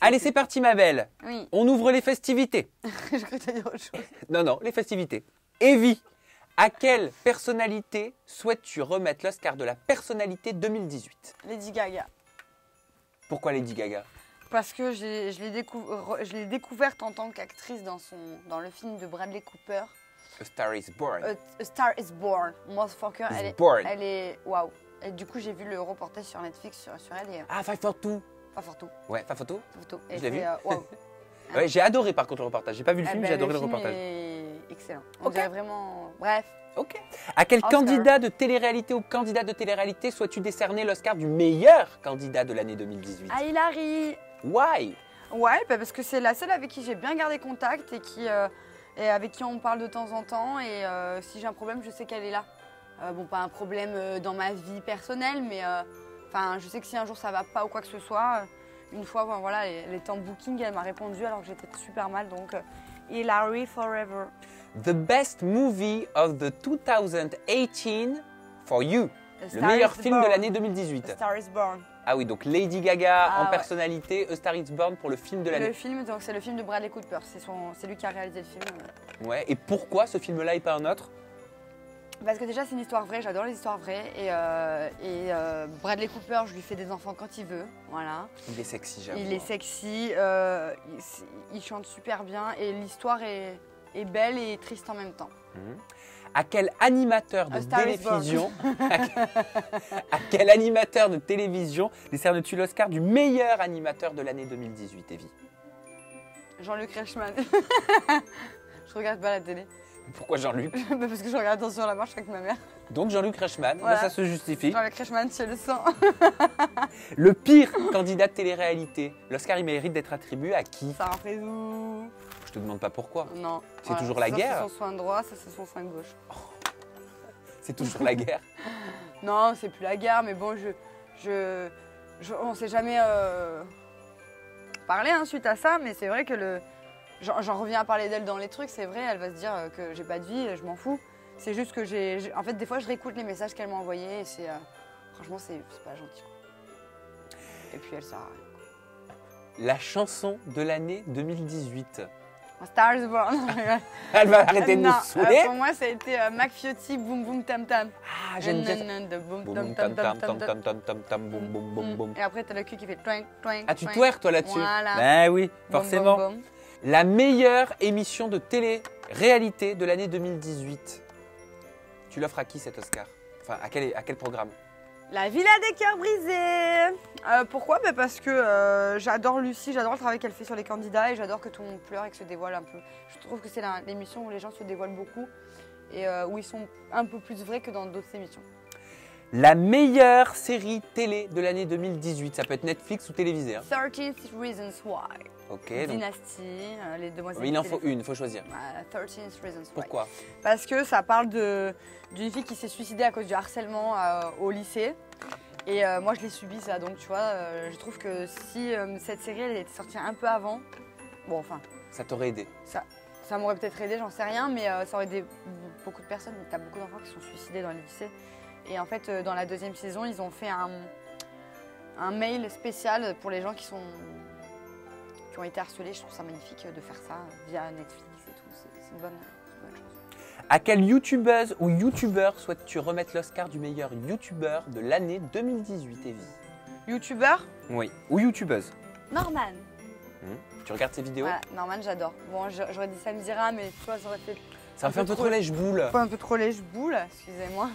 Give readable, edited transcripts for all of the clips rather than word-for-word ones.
Allez, c'est parti, ma belle. Oui. On ouvre les festivités. Je crois que tu as dit autre chose. Non, les festivités. Evie, à quelle personnalité souhaites-tu remettre l'Oscar de la personnalité 2018? Lady Gaga. Pourquoi Lady Gaga? Parce que je l'ai découverte en tant qu'actrice dans le film de Bradley Cooper. A Star is Born. A Star is Born. Motherfucker, elle est waouh. Et du coup, j'ai vu le reportage sur Netflix sur elle et Ah, Five for Two. pas fort tout. Ouais, Five for Two. Et Je l'ai vu. Waouh. Ouais, j'ai adoré par contre le reportage. J'ai pas vu le film, j'ai adoré le reportage. Est excellent. On Ok. dirait vraiment. Bref. Ok. À quel Oscar. candidat de télé-réalité ou candidat de télé-réalité souhaites-tu décerner l'Oscar du meilleur candidat de l'année 2018? Ah, Hilary. Why? Ouais, parce que c'est la seule avec qui j'ai bien gardé contact et avec qui on parle de temps en temps. Et si j'ai un problème, je sais qu'elle est là. Bon, pas un problème dans ma vie personnelle, mais je sais que si un jour ça va pas ou quoi que ce soit, une fois, voilà, elle était en booking, elle m'a répondu alors que j'étais super mal. Donc, Hilary forever. The best movie of the 2018 for you. A Le Star meilleur is film Born. de l'année A 2018. Star is Born. Ah oui, donc Lady Gaga Ah en ouais. personnalité, A Star is Born pour le film de Le l'année. film, donc c'est le film de Bradley Cooper. C'est lui qui a réalisé le film. Ouais. Et pourquoi ce film-là et pas un autre? Parce que déjà c'est une histoire vraie, j'adore les histoires vraies et Bradley Cooper, je lui fais des enfants quand il veut, voilà. Il est sexy, j'avoue. Il est sexy, il chante super bien et l'histoire est belle et triste en même temps. À quel animateur de A Star is Born. télévision à quel animateur de télévision décernes-tu l'Oscar du meilleur animateur de l'année 2018, Evie? Jean-Luc Reichmann. Je regarde pas la télé. Pourquoi Jean-Luc? Parce que je regarde Attention à la marche avec ma mère. Donc Jean-Luc Reichmann, Voilà. ça se justifie. Jean-Luc Reichmann, c'est le sang. Le pire candidat de télé-réalité. L'Oscar, il mérite d'être attribué à qui? Sarah Frézou. Je te demande pas pourquoi. Non. C'est toujours la Ça, guerre. c'est son soin droit, ça c'est son soin gauche. C'est toujours la guerre. Non, c'est plus la guerre, mais bon, on s'est jamais parlé suite à ça, mais c'est vrai que j'en reviens à parler d'elle dans les trucs, c'est vrai, elle va se dire que j'ai pas de vie, je m'en fous. C'est juste que en fait, des fois, je réécoute les messages qu'elle m'a envoyés et franchement, c'est pas gentil. Et puis, elle sert à rien. La chanson de l'année 2018. A Star is Born. Elle va arrêter de nous Non, saouler. pour moi, ça a été Mac Fiotti, Boum Boum Tam Tam. Ah, j'aime bien ça. Boum Boum, Tam tam, Tam tam, Tam tam, Tam. tam, tam, tam, boum, boum, boum, boum. Et après, t'as le cul qui fait twang, twang. Ah, tu twang. twerks toi là-dessus? Voilà. Ben oui, Boum, forcément. boum, boum. La meilleure émission de télé-réalité de l'année 2018. Tu l'offres à qui cet Oscar? Enfin, à quel programme? La Villa des cœurs brisés. Pourquoi? Parce que j'adore Lucie, j'adore le travail qu'elle fait sur les candidats et j'adore que tout le monde pleure et que se dévoile un peu. Je trouve que c'est l'émission où les gens se dévoilent beaucoup et où ils sont un peu plus vrais que dans d'autres émissions. La meilleure série télé de l'année 2018. Ça peut être Netflix ou télévisé. Hein. 13 Reasons Why. Ok. Donc, Dynasty, les demoiselles. il en du faut téléphone. une, il faut choisir. 13 Reasons Why. Pourquoi? Parce que ça parle d'une fille qui s'est suicidée à cause du harcèlement au lycée. Et moi, je l'ai subi ça. Donc, tu vois, je trouve que si cette série elle était sortie un peu avant, bon, enfin, Ça t'aurait aidé. ça m'aurait peut-être aidé, j'en sais rien, mais ça aurait aidé beaucoup de personnes. Tu as beaucoup d'enfants qui sont suicidés dans les lycées. Et en fait, dans la deuxième saison, ils ont fait un mail spécial pour les gens qui ont été harcelés. Je trouve ça magnifique de faire ça via Netflix et tout. C'est une bonne chose. À quelle youtubeuse ou youtubeur souhaites-tu remettre l'Oscar du meilleur youtubeur de l'année 2018, Evie? Youtubeur Oui. Ou youtubeuse. Norman. Tu regardes ses vidéos? Voilà, Norman, j'adore. Bon, j'aurais dit Samira, mais tu vois, ça aurait fait Ça me fait un peu trop lèche-boule. un peu trop lèche-boule, excusez-moi.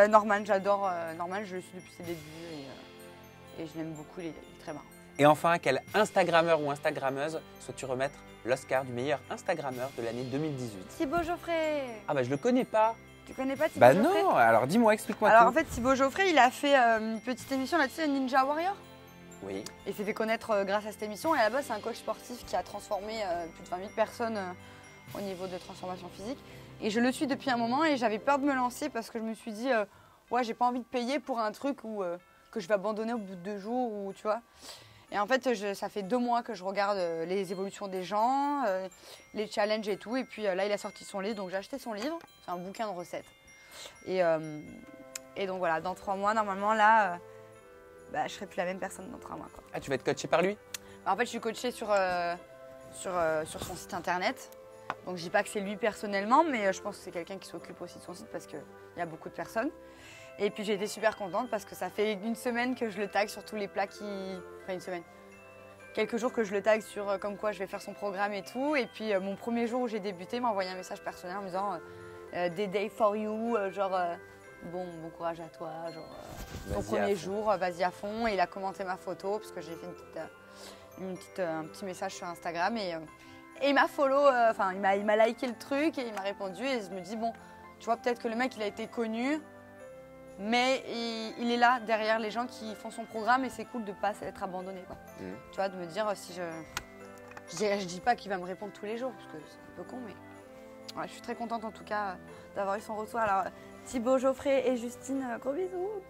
Norman, j'adore Norman, je le suis depuis ses débuts et je l'aime beaucoup, il est très marrant. Et enfin, à quel Instagrammeur ou Instagrammeuse souhaites-tu remettre l'Oscar du meilleur Instagrammeur de l'année 2018? Thibaut Geoffrey. Ah bah je le connais pas. Tu connais pas Thibaut Bah Geoffrey? non, alors dis-moi, explique-moi Alors tout. en fait, Thibaut Geoffrey, il a fait une petite émission là-dessus, Ninja Warrior. Oui. Et s'est fait connaître grâce à cette émission. Et à la base, c'est un coach sportif qui a transformé plus de 20 000 personnes au niveau de transformation physique. Et je le suis depuis un moment et j'avais peur de me lancer parce que je me suis dit, ouais, j'ai pas envie de payer pour un truc que je vais abandonner au bout de 2 jours, ou tu vois. Et en fait, ça fait 2 mois que je regarde les évolutions des gens, les challenges et tout. Et puis là, il a sorti son livre, donc j'ai acheté son livre. C'est un bouquin de recettes. Et donc voilà, dans 3 mois, normalement, là, bah, je serai plus la même personne dans 3 mois, quoi. Ah, tu vas être coaché par lui? En fait, je suis coachée sur son site internet. Donc, je dis pas que c'est lui personnellement, mais je pense que c'est quelqu'un qui s'occupe aussi de son site parce qu'il y a beaucoup de personnes. Et puis, j'ai été super contente parce que ça fait 1 semaine que je le tag sur tous les plats qui... Enfin, 1 semaine. Quelques jours que je le tag sur comme quoi je vais faire son programme et tout. Et puis, mon premier jour où j'ai débuté, il m'a envoyé un message personnel en me disant Des day for you, bon courage à toi, ton premier jour, vas-y à fond. Et il a commenté ma photo parce que j'ai fait un petit message sur Instagram et il m'a follow, il m'a liké le truc et il m'a répondu et je me dis bon, tu vois peut-être que le mec il a été connu, mais il est là derrière les gens qui font son programme et c'est cool de pas être abandonné, quoi. Tu vois, de me dire si je dis pas qu'il va me répondre tous les jours parce que c'est un peu con, mais ouais, je suis très contente en tout cas d'avoir eu son retour. Alors Thibaut, Geoffrey et Justine, gros bisous.